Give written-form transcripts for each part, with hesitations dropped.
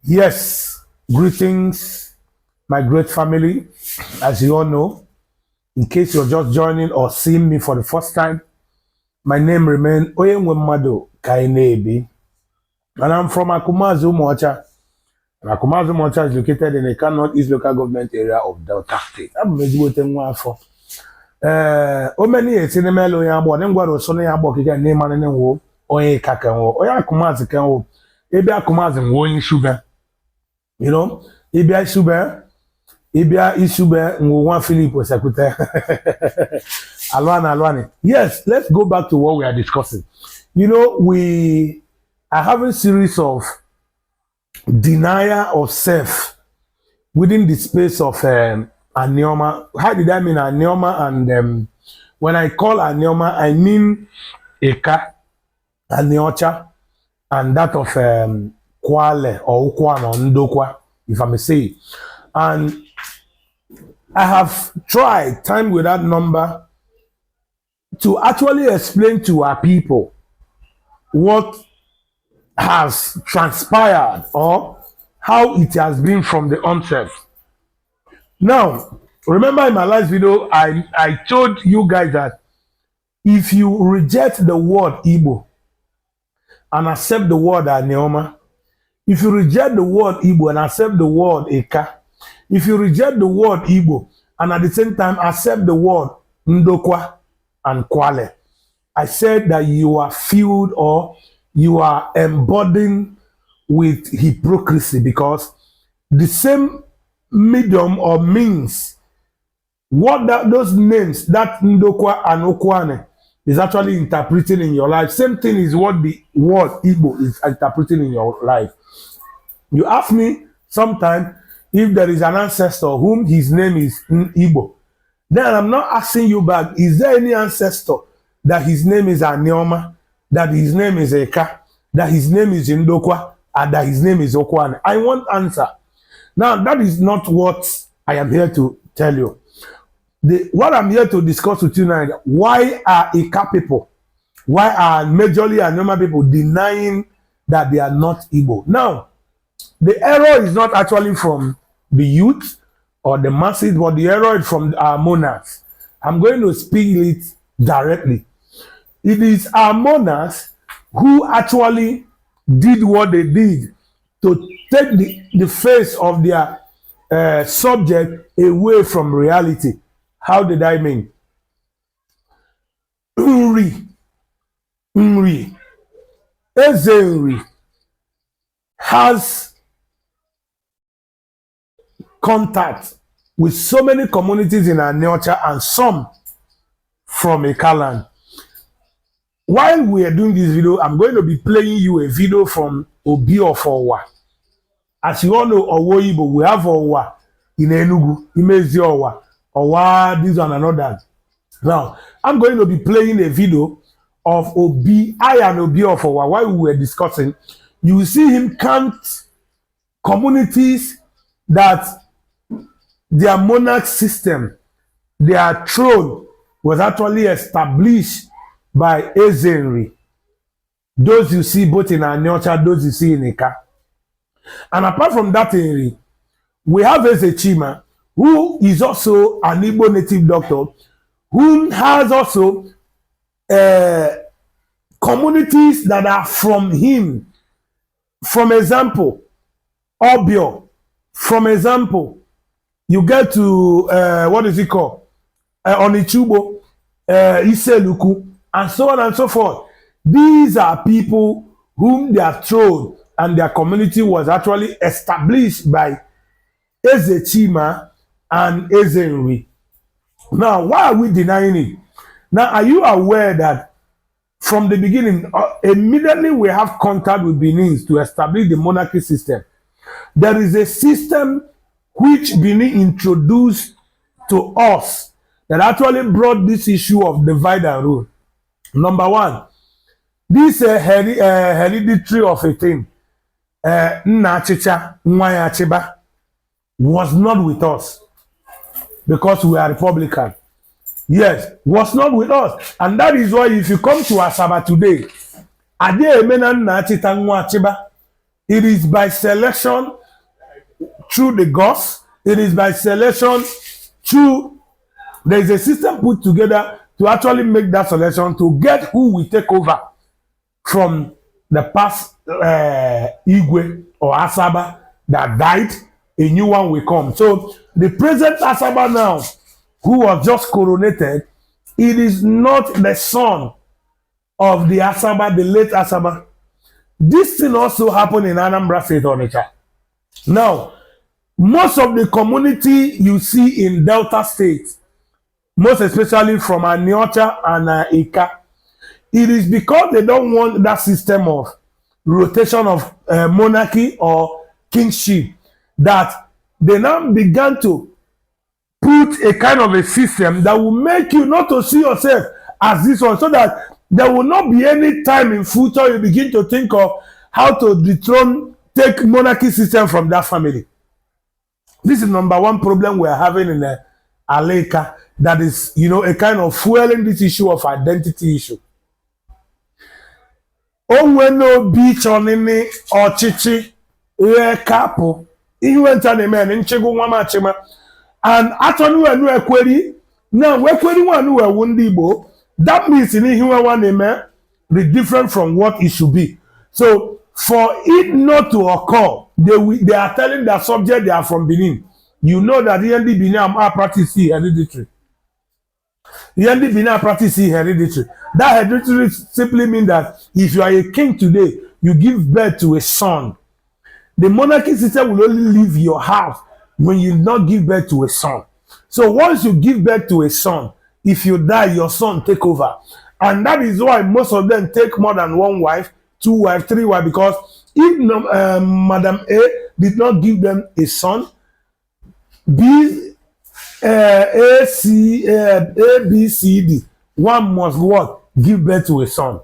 Yes, greetings, my great family. As you all know, in case you're just joining or seeing me for the first time, my name remains onyenwemadu kainebi, and I'm from AKUMAZI UMUOCHA. And AKUMAZI UMUOCHA is located in the Northeast local government area of Delta State. I'm for. Many years in the Melo Yabo, then what was Sonny Abo can name and then wo, Oye Kakan, Oya Kumazi can wo, Ebia Kumazi won't sugar. You know, Ibia Isube, Nwan Philip was secretary. Alwani. Yes, let's go back to what we are discussing. You know, we are having a series of denial of self within the space of Anioma. How did I mean Anioma? And when I call Anioma, I mean Eka, Aniocha, and that of Kwale or Ukwana or Ndokwa, if I may say. And I have tried time without number to actually explain to our people what has transpired or how it has been from the onset. Now, remember in my last video, I told you guys that if you reject the word Igbo and accept the word Anioma, if you reject the word Igbo and accept the word Eka, if you reject the word Igbo and at the same time accept the word Ndokwa and Kwale, I said that you are filled or you are embodying with hypocrisy, because the same medium or means what those names that Ndokwa and Okwane is actually interpreting in your life, same thing is what the word Igbo is interpreting in your life. You ask me sometime if there is an ancestor whom his name is Igbo, then I'm not asking you back, is there any ancestor that his name is Anioma, that his name is Eka, that his name is Ndokwa, and that his name is Okwane? I want answer. Now, that is not what I am here to tell you. What I'm here to discuss with you now, why are Eka people, why are majorly Anioma people denying that they are not Igbo? Now, the error is not actually from the youth or the masses, but the error is from our monarchs. I'm going to speak it directly. It is our monarchs who actually did what they did to take the face of their subject away from reality. How did I mean? Ezechime has contact with so many communities in Aniocha and some from Ekaland. While we are doing this video, I'm going to be playing you a video from Obi of Owa. As you all know, Owoibo, we have Owa in Enugu, Imezi Owa, this one and another. Now, I'm going to be playing a video of Obi, I and Obi of Owa. While we were discussing, you will see him count communities that their monarch system, their throne was actually established by Ezechime. Those you see both in Aniocha, those you see in Eka. And apart from that, Eri, we have Ezechima, who is also an Igbo native doctor, who has also communities that are from him. From example, Obio. From example, you get to what is it called? Onichubo, Iseluku, and so on and so forth. These are people whom their throne and their community was actually established by Ezechima and Ezechime. Now, why are we denying it? Now, are you aware that from the beginning, immediately we have contact with Benin to establish the monarchy system? There is a system which Benin introduced to us that actually brought this issue of divide and rule. Number one, this hereditary of a thing, Nnachicha Nwayachiba, was not with us because we are Republican. Yes, was not with us. And that is why if you come to Asaba today, Ade Emena Nnachita Nwachiba, It is by selection through the gods. It is by selection through, there is a system put together to actually make that selection to get who will take over from the past Igwe or Asaba that died. A new one will come. So the present Asaba now, who was just coronated, it is not the son of the Asaba, the late Asaba. This thing also happened in Anambra State, Onitsha. Now, most of the community you see in Delta State, most especially from Aniocha and Ika, it is because they don't want that system of rotation of monarchy or kingship that they now began to put a kind of a system that will make you not to see yourself as this one, so that there will not be any time in future you begin to think of how to dethrone, take monarchy system from that family. This is number one problem we're having in the Aleka, that is, you know, a kind of fueling this issue of identity issue. Onweno beach on any Ochichi couple. He went on a man in Chego Wamachima. And actually, when we query, now we're querying one who are Igbo. That means in here one name be different from what it should be. So for it not to occur, they are telling the subject they are from Benin. You know that the ND Benin are practice hereditary. The ND Benin practice hereditary. That hereditary simply means that if you are a king today, you give birth to a son. The monarchy system will only leave your house when you not give birth to a son. So once you give birth to a son, if you die, your son take over. And that is why most of them take more than one wife, two wives, three wives, because if Madam A did not give them a son, B, A, B, C, D, one must what? Give birth to a son.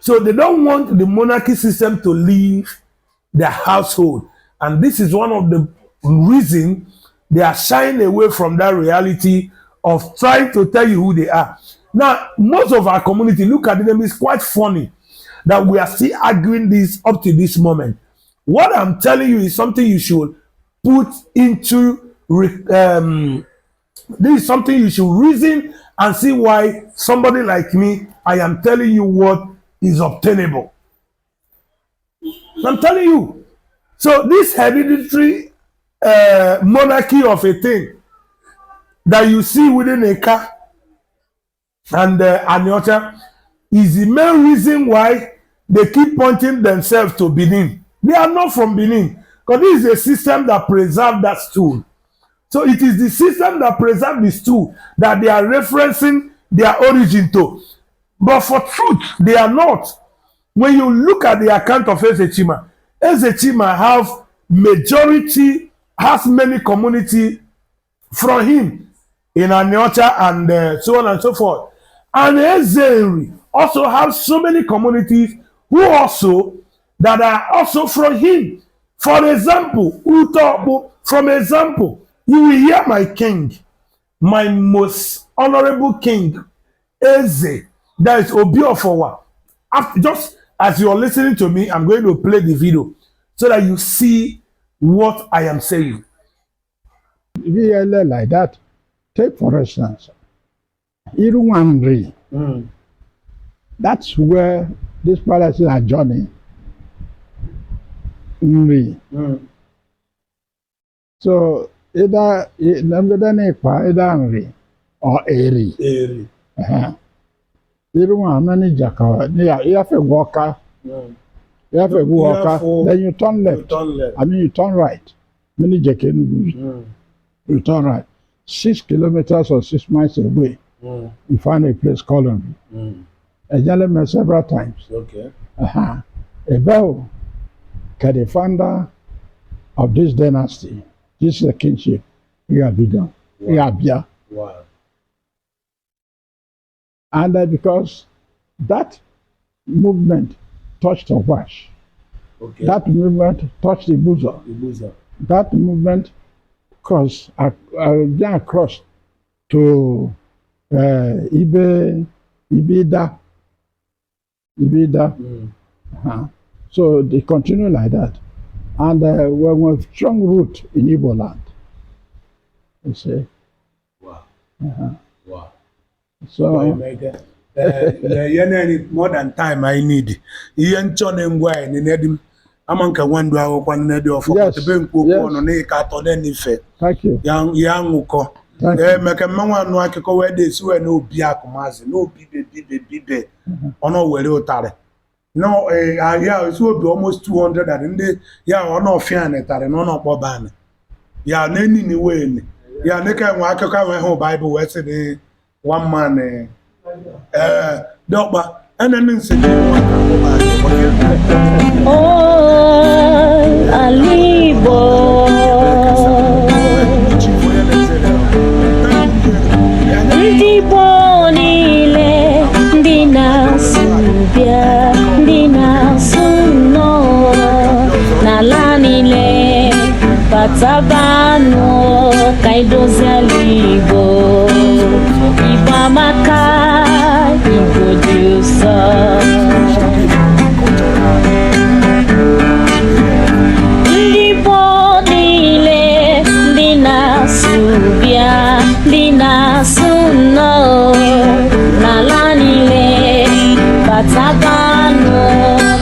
So they don't want the monarchy system to leave their household. And this is one of the reasons they are shying away from that reality of trying to tell you who they are. Now, most of our community, look at them, it's quite funny that we are still arguing this up to this moment. What I'm telling you is something you should put into, this is something you should reason and see why somebody like me, I am telling you what is obtainable. I'm telling you. So this hereditary monarchy of a thing that you see within a car and Aniocha is the main reason why they keep pointing themselves to Benin. They are not from Benin, because this is a system that preserved that stool. So it is the system that preserved the stool that they are referencing their origin to. But for truth, they are not. When you look at the account of Ezechima, Ezechima has many community from him in Aniocha and so on and so forth. And Ezechima also has so many communities who also that are also from him. For example, you will hear my king, my most honorable king, Eze, that is Obiofowa. Just as you are listening to me, I'm going to play the video so that you see what I am saying. Like that, take for instance, Iruwanri. That's where these palaces are joining. So either Nri or Eri. Iruwan Jaka, you have a walker. You have a walker, then you turn left. I mean, you turn right. Many Jaken, you turn right. 6 kilometers or 6 miles away, you find a place called a gentleman several times. Okay. Ebeo, the founder of this dynasty, this is the kingship, Wow. And because that movement touched Owash, Okay. that movement touched Ibuza. That movement crossed across to Ibida. So they continue like that. And we're strong root in Igbo land. You see. Wow. Uh-huh. Wow. So more than time I need. Ian Chon wine in Edim. Amanka one do our one nedi of the bank on a cat on any fair. Thank you. Young Uko. Make a man no akiko where they swear no be AKUMAZI, no be on all well tare. No, yeah, it will be almost 200 and they, yeah, on no fian it and no ban. Yeah, any way. Yeah, Nika Waka went home Bible West one man, Doba, and then say, oh, Alibo. Ndị Igbo niile, ndị na-asụ bịa, ndị na-asụ nnọọ n'ala niile, batabanụ ka anyị dozie ala Igbo. Igbo amaka, Igbo dị ụsọ. Ndị Igbo niile, ndị na-asụ bịa, ndị na-asụ nnọọ n'ala niile, batabanụ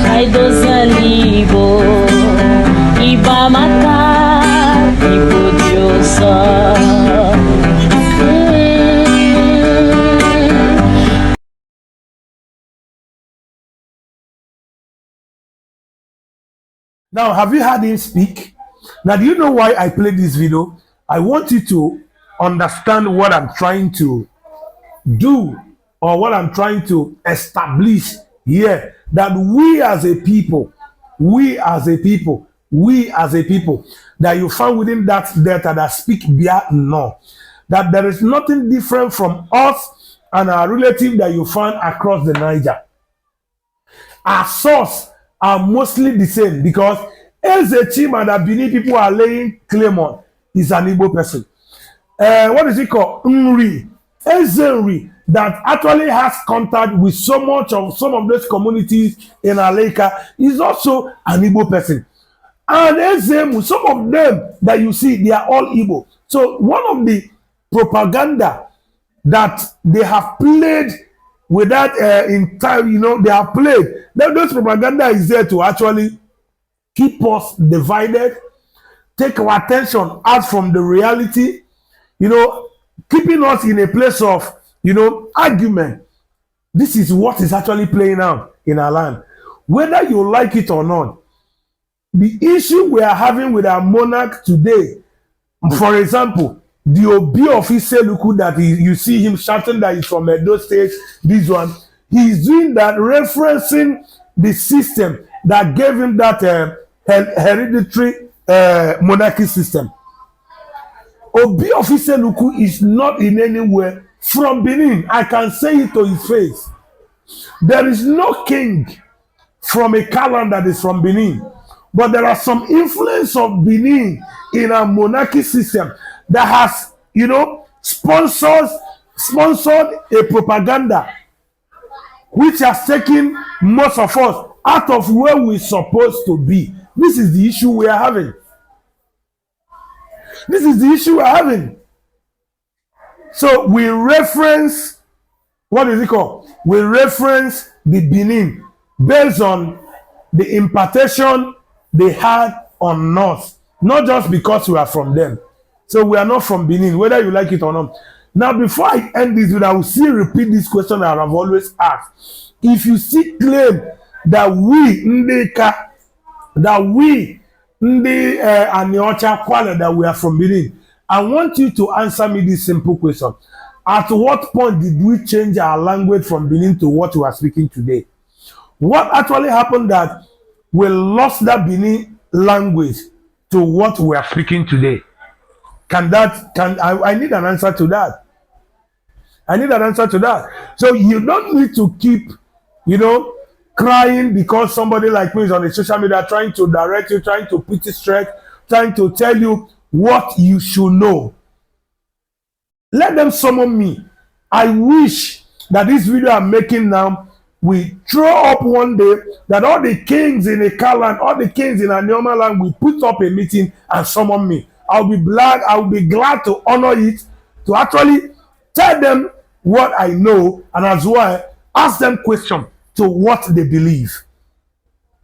ka anyị dozie ala Igbo. Igbo amaka, Igbo dị ụsọ. Now, have you heard him speak? Now, do you know why I played this video? I want you to understand what I'm trying to do or what I'm trying to establish here. That we as a people, that you find within that data that speak Bia no, that there is nothing different from us and our relative that you find across the Niger. Our source are mostly the same because Ezechima that Benin people are laying claim on is an Igbo person. What is it called? Ezechime that actually has contact with some of those communities in Aleka is also an Igbo person. And Ezechime, some of them that you see, they are all Igbo. So one of the propaganda that they have played with that in time, they have played. Those propaganda is there to actually keep us divided, take our attention out from the reality, keeping us in a place of, argument. This is what is actually playing out in our land. Whether you like it or not, the issue we are having with our monarch today, for example, the Obi of Iseluku that you see him shouting that he's from Edo State, this one, he's doing that referencing the system that gave him that hereditary monarchy system. Obi of Iseluku is not in any way from Benin. I can say it to his face. There is no king from a calendar that is from Benin. But there are some influence of Benin in our monarchy system that has, sponsored a propaganda which has taken most of us out of where we're supposed to be. This is the issue we are having. So we reference, what is it called? We reference the Benin based on the impartation they had on us, not just because we are from them. So we are not from Benin, whether you like it or not. Now, before I end this video, I will still repeat this question that I've always asked. If you still claim that we, Ndeka, Aniocha Kwale, that we are from Benin, I want you to answer me this simple question. At what point did we change our language from Benin to what we are speaking today? What actually happened that we lost that Benin language to what we are speaking today? I need an answer to that. So you don't need to keep, crying because somebody like me is on the social media trying to direct you, trying to put it straight, trying to tell you what you should know. Let them summon me. I wish that this video I'm making now we throw up one day that all the kings in Eka land, all the kings in Anioma land will put up a meeting and summon me. I'll be glad to honor it, to actually tell them what I know, and as well ask them questions to what they believe.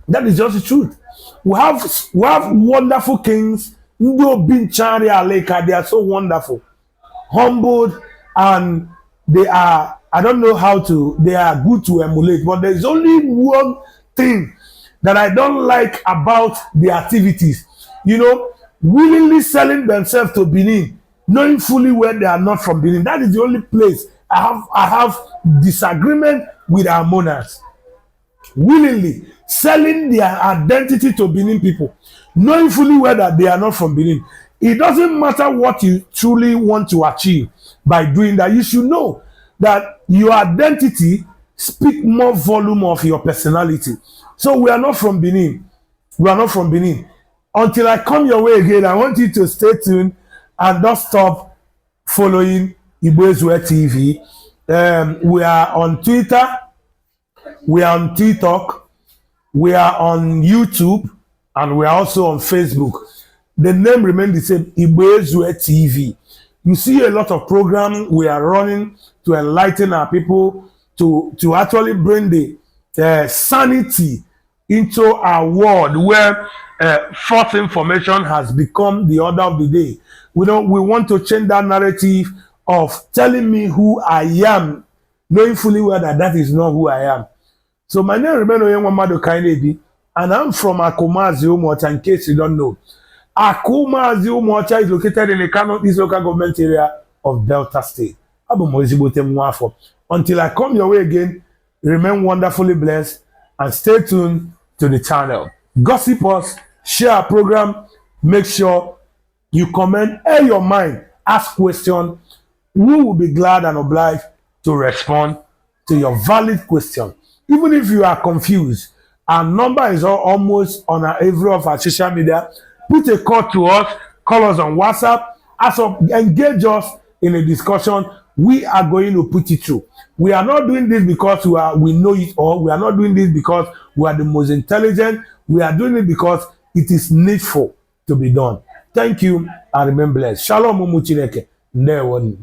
That is just the truth. We have wonderful kings. They are so wonderful, humbled, and they are, I don't know how to, they are good to emulate. But there's only one thing that I don't like about the activities. You know, willingly selling themselves to Benin, knowing fully well they are not from Benin. That is the only place I have disagreement with our monarchs. Willingly selling their identity to Benin people, knowing fully well that they are not from Benin. It doesn't matter what you truly want to achieve by doing that. You should know that your identity speaks more volume of your personality. So we are not from Benin. We are not from Benin. Until I come your way again, I want you to stay tuned and don't stop following Igbo TV. We are on Twitter. We are on TikTok. We are on YouTube. And we are also on Facebook. The name remains the same, Igbo TV. You see a lot of programs we are running to enlighten our people, to actually bring the sanity into our world where false information has become the order of the day. We want to change that narrative of telling me who I am, knowing fully well that that is not who I am. So my name remains onyenwemadu kainebi, and I'm from AKUMAZI UMUOCHA, in case you don't know. AKUMAZI UMUOCHA is located in the Kano East local government area of Delta State. Until I come your way again, remain wonderfully blessed and stay tuned to the channel. Gossip us, share our program, make sure you comment, air your mind, ask questions. We will be glad and obliged to respond to your valid question. Even if you are confused, our number is almost on every of our social media. Put a call to us, call us on WhatsApp, engage us in a discussion. We are going to put it through. We are not doing this because we know it all. We are not doing this because we are the most intelligent. We are doing it because it is needful to be done. Thank you and remain blessed. Shalom umuchineke. Ndewonu.